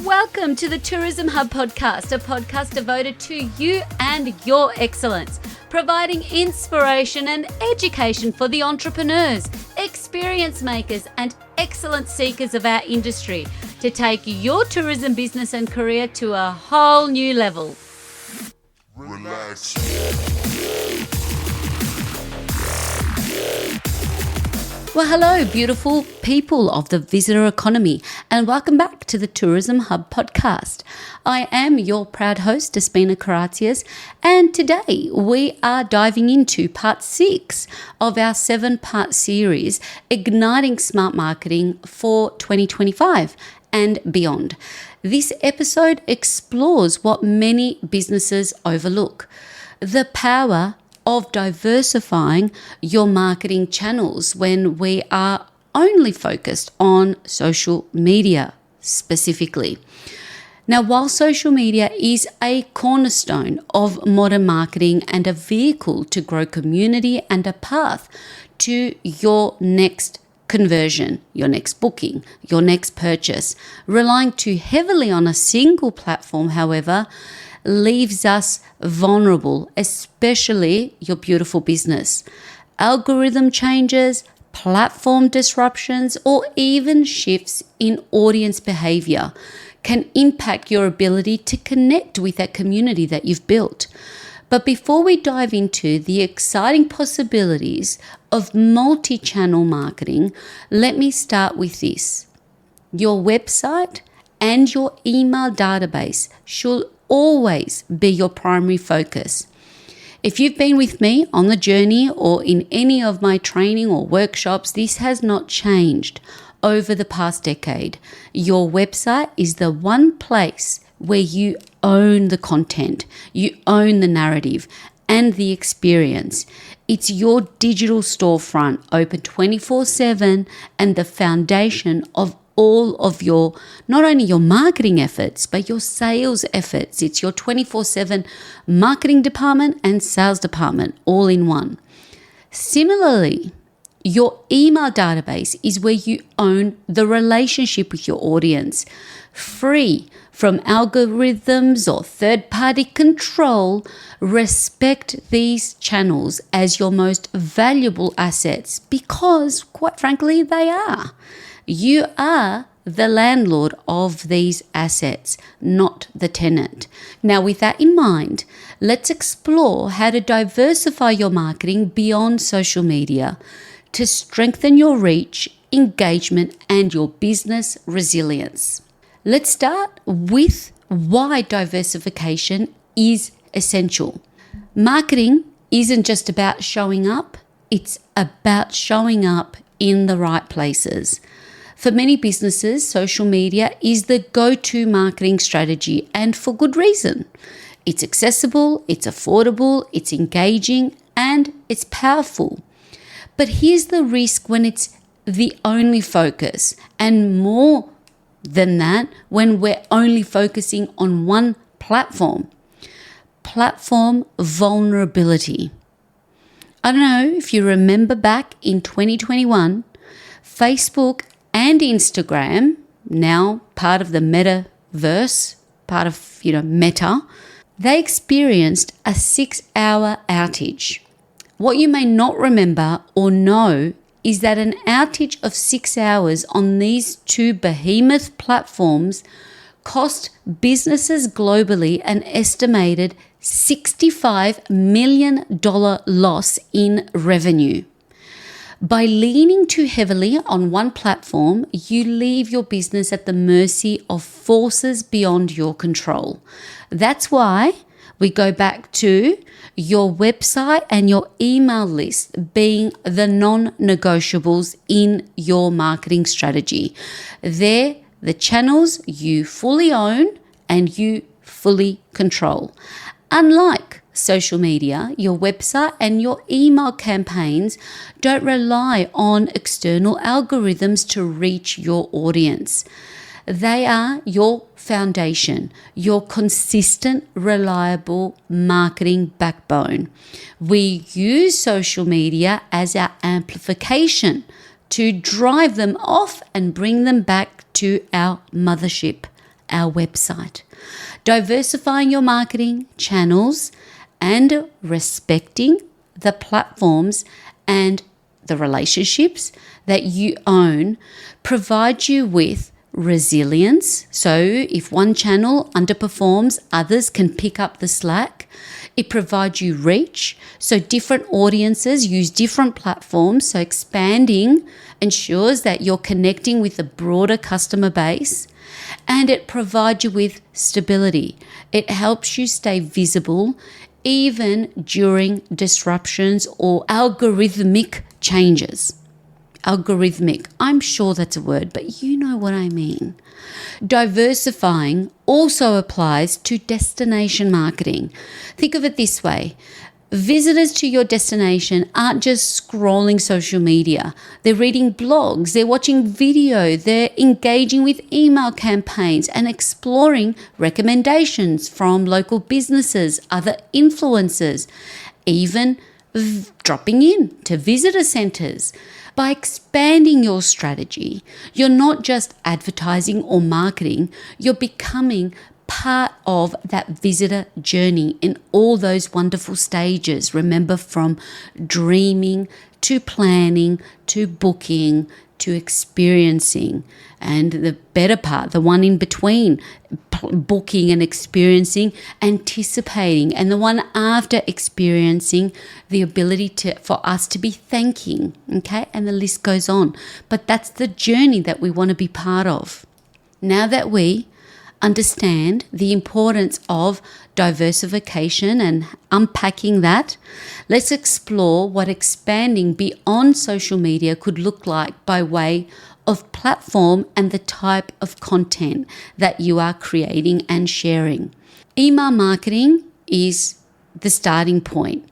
Welcome to the Tourism Hub podcast, a podcast devoted to you and your excellence, providing inspiration and education for the entrepreneurs, experience makers, and excellence seekers of our industry to take your tourism business and career to a whole new level. Relax. Well, hello, beautiful people of the visitor economy, and welcome back to the Tourism Hub podcast. I am your proud host, Despina Karatzias, and today we are diving into part 6 of our 7-part series, Igniting Smart Marketing for 2025 and beyond. This episode explores what many businesses overlook: the power of diversifying your marketing channels when we are only focused on social media specifically. Now, while social media is a cornerstone of modern marketing and a vehicle to grow community and a path to your next conversion, your next booking, your next purchase, relying too heavily on a single platform, however, leaves us vulnerable, especially your beautiful business. Algorithm changes, platform disruptions, or even shifts in audience behavior can impact your ability to connect with that community that you've built. But before we dive into the exciting possibilities of multi-channel marketing, let me start with this. Your website and your email database should always be your primary focus. If you've been with me on the journey or in any of my training or workshops, this has not changed over the past decade. Your website is the one place where you own the content, you own the narrative and the experience. It's your digital storefront, open 24/7, and the foundation of all of your, not only your marketing efforts, but your sales efforts. It's your 24/7 marketing department and sales department all in one. Similarly, your email database is where you own the relationship with your audience, free from algorithms or third-party control. Respect these channels as your most valuable assets because, quite frankly, they are. You are the landlord of these assets, not the tenant. Now, with that in mind, let's explore how to diversify your marketing beyond social media to strengthen your reach, engagement, and your business resilience. Let's start with why diversification is essential. Marketing isn't just about showing up, it's about showing up in the right places. For many businesses, social media is the go-to marketing strategy, and for good reason. It's accessible, it's affordable, it's engaging, and it's powerful. But here's the risk when it's the only focus, and more than that, when we're only focusing on one platform. Platform vulnerability. I don't know if you remember back in 2021, Facebook and Instagram, now part of the metaverse, part of, Meta, they experienced a 6-hour outage. What you may not remember or know is that an outage of 6 hours on these two behemoth platforms cost businesses globally an estimated $65 million loss in revenue. By leaning too heavily on one platform, you leave your business at the mercy of forces beyond your control. That's why we go back to your website and your email list being the non-negotiables in your marketing strategy. They're the channels you fully own and you fully control. Unlike social media, your website and your email campaigns don't rely on external algorithms to reach your audience. They are your foundation, your consistent, reliable marketing backbone. We use social media as our amplification to drive them off and bring them back to our mothership, our website. Diversifying your marketing channels and respecting the platforms and the relationships that you own provide you with resilience. So if one channel underperforms, others can pick up the slack. It provides you reach. So different audiences use different platforms. So expanding ensures that you're connecting with a broader customer base. And it provides you with stability. It helps you stay visible even during disruptions or algorithmic changes. Algorithmic, I'm sure that's a word, but you know what I mean. Diversifying also applies to destination marketing. Think of it this way. Visitors to your destination aren't just scrolling social media. They're reading blogs, they're watching video, they're engaging with email campaigns and exploring recommendations from local businesses, other influencers, even dropping in to visitor centers. By expanding your strategy, you're not just advertising or marketing, you're becoming part of that visitor journey in all those wonderful stages. Remember, from dreaming to planning to booking to experiencing, and the better part, the one in between, booking and experiencing, anticipating, and the one after experiencing, the ability for us to be thanking, okay? And the list goes on. But that's the journey that we want to be part of. Now that we understand the importance of diversification and unpacking that, let's explore what expanding beyond social media could look like by way of platform and the type of content that you are creating and sharing. Email marketing is the starting point.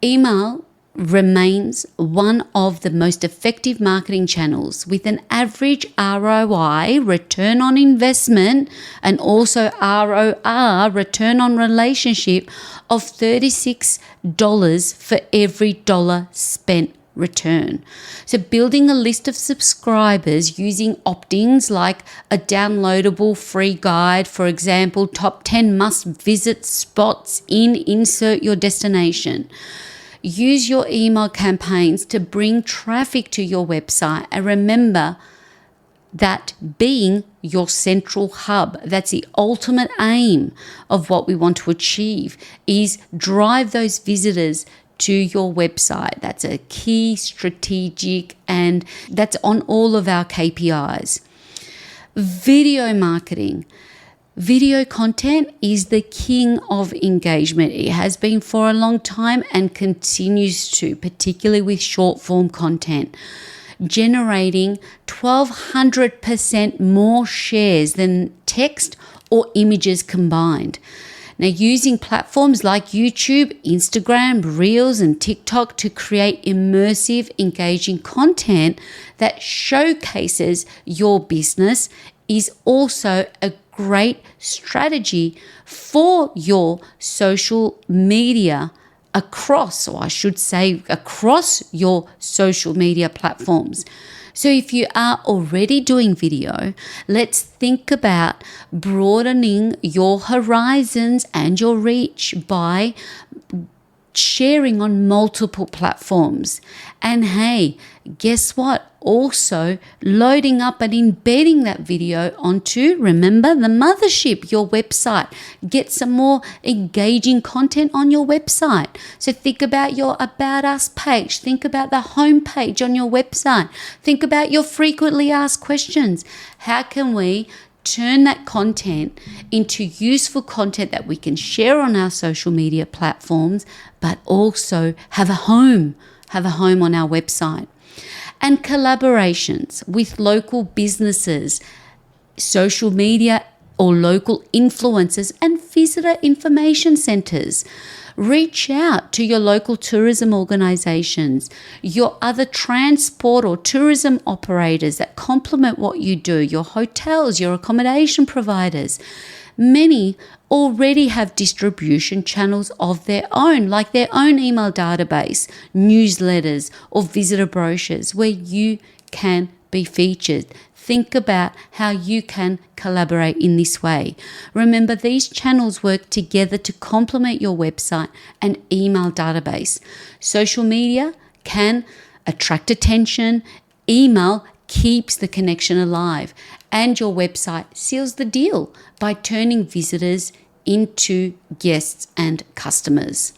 Email remains one of the most effective marketing channels with an average ROI, return on investment, and also ROR, return on relationship, of $36 for every dollar spent return. So building a list of subscribers using opt-ins like a downloadable free guide, for example, top 10 must-visit spots insert your destination. Use your email campaigns to bring traffic to your website. And remember that being your central hub, that's the ultimate aim of what we want to achieve, is drive those visitors to your website. That's a key strategic, and that's on all of our KPIs. Video marketing. Video content is the king of engagement. It has been for a long time and continues to, particularly with short form content, generating 1,200% more shares than text or images combined. Now, using platforms like YouTube, Instagram, Reels, and TikTok to create immersive, engaging content that showcases your business is also a great strategy for your social media across your social media platforms. So if you are already doing video, let's think about broadening your horizons and your reach by sharing on multiple platforms. And hey, guess what? Also loading up and embedding that video onto, remember, the mothership, your website. Get some more engaging content on your website. So think about your About Us page. Think about the home page on your website. Think about your frequently asked questions. How can we turn that content into useful content that we can share on our social media platforms, but also have a home on our website? And collaborations with local businesses, social media or local influencers, and visitor information centers. Reach out to your local tourism organizations, your other transport or tourism operators that complement what you do, your hotels, your accommodation providers. Many already have distribution channels of their own, like their own email database, newsletters, or visitor brochures where you can be featured. Think about how you can collaborate in this way. Remember, these channels work together to complement your website and email database. Social media can attract attention. Email keeps the connection alive. And your website seals the deal by turning visitors into guests and customers.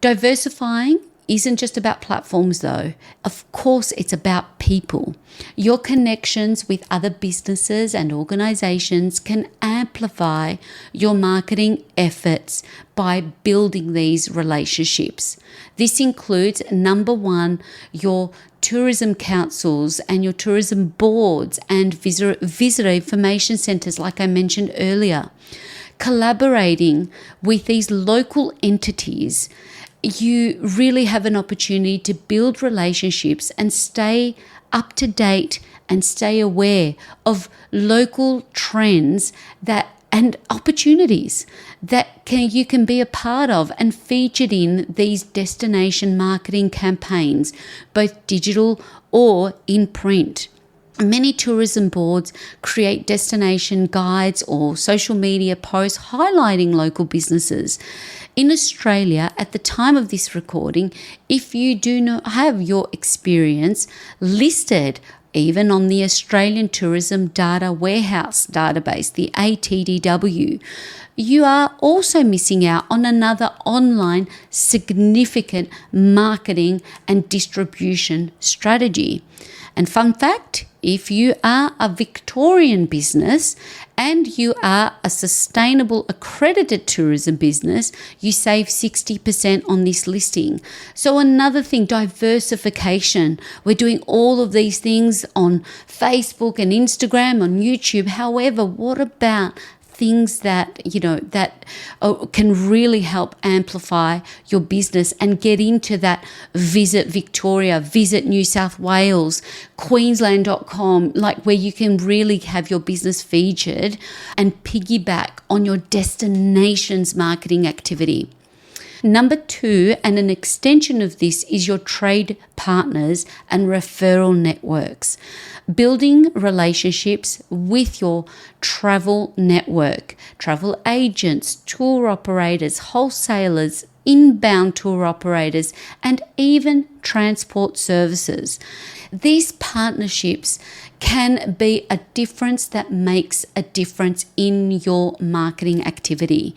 Diversifying isn't just about platforms though. Of course, it's about people. Your connections with other businesses and organizations can amplify your marketing efforts by building these relationships. This includes, number one, your tourism councils and your tourism boards and visitor information centers, like I mentioned earlier. Collaborating with these local entities, you really have an opportunity to build relationships and stay up to date and stay aware of local trends and opportunities that you can be a part of and featured in these destination marketing campaigns, both digital or in print. Many tourism boards create destination guides or social media posts highlighting local businesses. In Australia, at the time of this recording, if you do not have your experience listed even on the Australian Tourism Data Warehouse database, the ATDW, you are also missing out on another online significant marketing and distribution strategy. And fun fact, if you are a Victorian business and you are a sustainable accredited tourism business, you save 60% on this listing. So another thing, diversification. We're doing all of these things on Facebook and Instagram, on YouTube. However, what about things that can really help amplify your business and get into that Visit Victoria, Visit New South Wales, Queensland.com, like where you can really have your business featured and piggyback on your destination's marketing activity. Number two, and an extension of this, is your trade partners and referral networks. Building relationships with your travel network, travel agents, tour operators, wholesalers, inbound tour operators, and even transport services. These partnerships can be a difference that makes a difference in your marketing activity,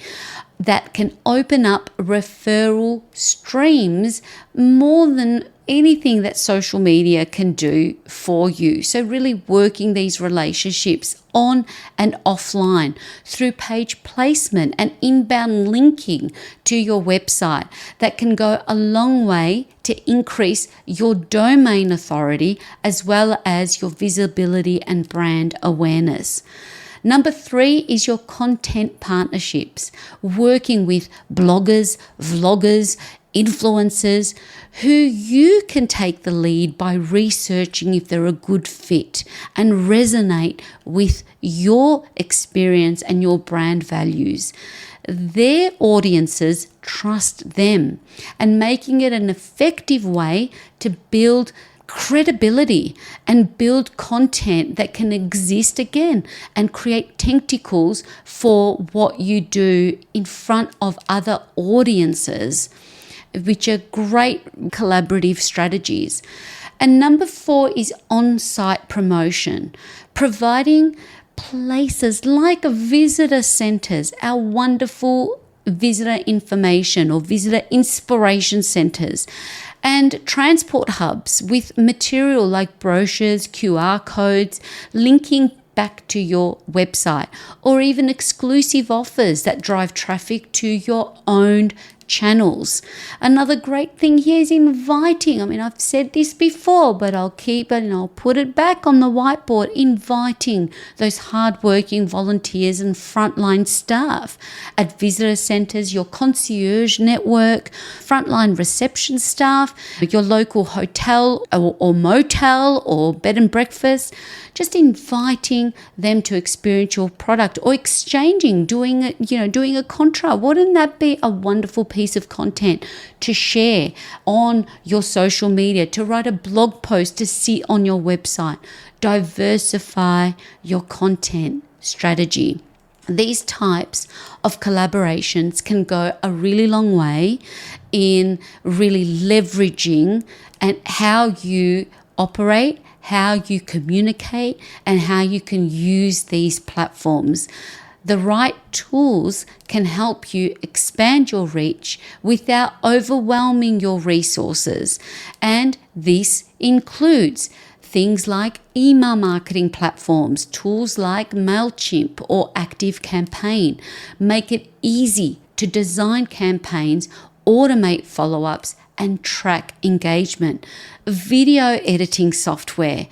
that can open up referral streams more than anything that social media can do for you. So really working these relationships on and offline through page placement and inbound linking to your website, that can go a long way to increase your domain authority as well as your visibility and brand awareness. Number three is your content partnerships, working with bloggers, vloggers, influencers who you can take the lead by researching if they're a good fit and resonate with your experience and your brand values. Their audiences trust them, and making it an effective way to build credibility and build content that can exist again and create tentacles for what you do in front of other audiences, which are great collaborative strategies. And number four is on-site promotion, providing places like visitor centers, our wonderful visitor information or visitor inspiration centers, and transport hubs with material like brochures, QR codes, linking back to your website, or even exclusive offers that drive traffic to your own channels. Another great thing here is inviting. I mean, I've said this before, but I'll keep it and I'll put it back on the whiteboard. Inviting those hardworking volunteers and frontline staff at visitor centres, your concierge network, frontline reception staff, your local hotel or motel or bed and breakfast. Just inviting them to experience your product or exchanging, doing a contra. Wouldn't that be a wonderful piece of content to share on your social media, to write a blog post, to sit on your website? Diversify your content strategy. These types of collaborations can go a really long way in really leveraging and how you operate, how you communicate, and how you can use these platforms. The right tools can help you expand your reach without overwhelming your resources. And this includes things like email marketing platforms, tools like MailChimp or ActiveCampaign. Make it easy to design campaigns, automate follow-ups, and track engagement. Video editing software.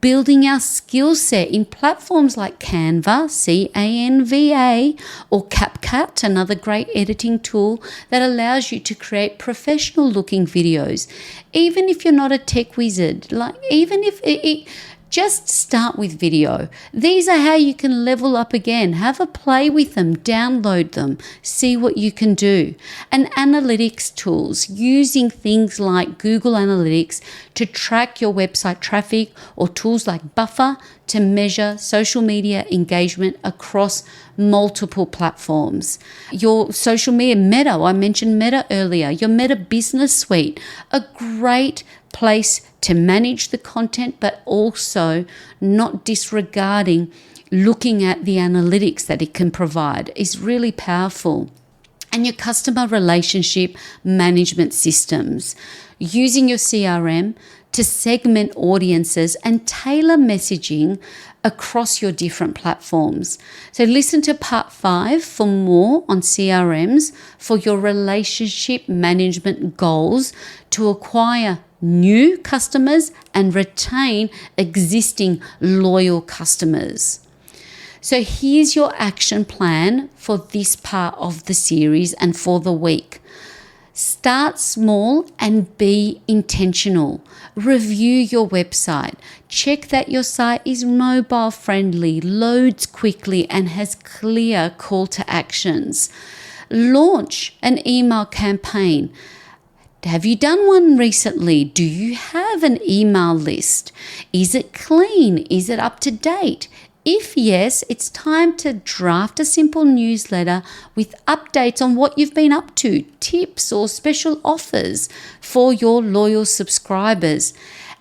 Building our skill set in platforms like Canva, C-A-N-V-A, or CapCut, another great editing tool that allows you to create professional looking videos. Even if you're not a tech wizard, just start with video. These are how you can level up again. Have a play with them, download them, see what you can do. And analytics tools, using things like Google Analytics to track your website traffic, or tools like Buffer to measure social media engagement across multiple platforms. Your social media, Meta, I mentioned Meta earlier, your Meta Business Suite, a great place to manage the content, but also not disregarding looking at the analytics that it can provide is really powerful. And your customer relationship management systems, using your CRM to segment audiences and tailor messaging across your different platforms. So listen to part 5 for more on CRMs for your relationship management goals to acquire new customers and retain existing loyal customers. So here's your action plan for this part of the series and for the week. Start small and be intentional. Review your website. Check that your site is mobile friendly, loads quickly, and has clear call to actions. Launch an email campaign. Have you done one recently? Do you have an email list? Is it clean? Is it up to date? If yes, it's time to draft a simple newsletter with updates on what you've been up to, tips or special offers for your loyal subscribers.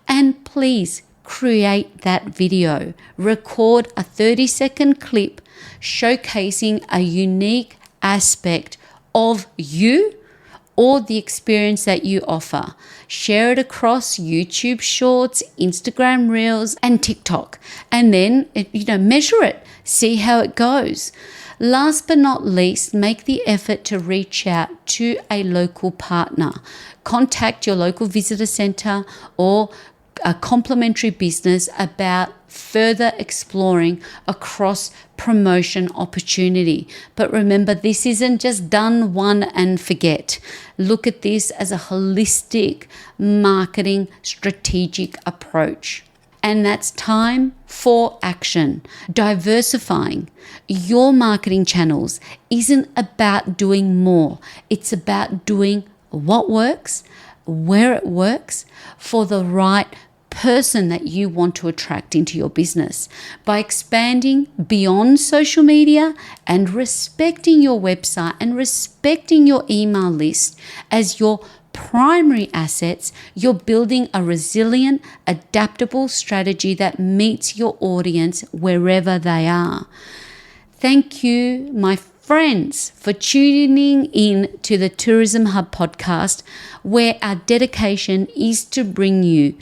And please create that video. Record a 30-second clip showcasing a unique aspect of you or the experience that you offer. Share it across YouTube Shorts, Instagram Reels, and TikTok. And then, measure it. See how it goes. Last but not least, make the effort to reach out to a local partner. Contact your local visitor centre or a complementary business about further exploring a cross promotion opportunity. But remember, this isn't just done one and forget. Look at this as a holistic marketing strategic approach. And that's time for action. Diversifying your marketing channels isn't about doing more. It's about doing what works, where it works, for the right person that you want to attract into your business. By expanding beyond social media and respecting your website and respecting your email list as your primary assets, you're building a resilient, adaptable strategy that meets your audience wherever they are. Thank you, my friends, for tuning in to the Tourism Hub podcast, where our dedication is to bring you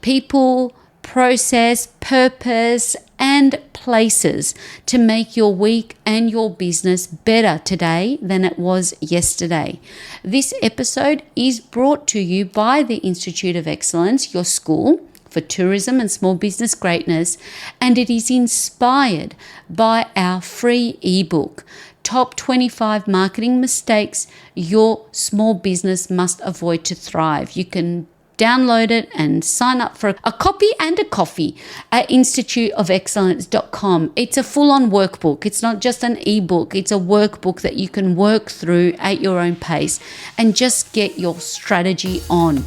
people, process, purpose, and places to make your week and your business better today than it was yesterday. This episode is brought to you by the Institute of Excellence, your school for tourism and small business greatness, and it is inspired by our free ebook, Top 25 Marketing Mistakes Your Small Business Must Avoid to Thrive. You can download it and sign up for a copy and a coffee at instituteofexcellence.com. It's a full-on workbook. It's not just an ebook. It's a workbook that you can work through at your own pace and just get your strategy on.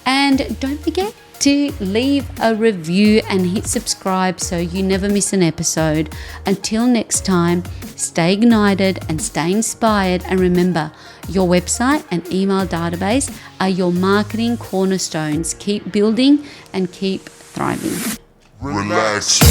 And don't forget to leave a review and hit subscribe so you never miss an episode. Until next time, stay ignited and stay inspired. And remember, your website and email database are your marketing cornerstones. Keep building and keep thriving. Relax.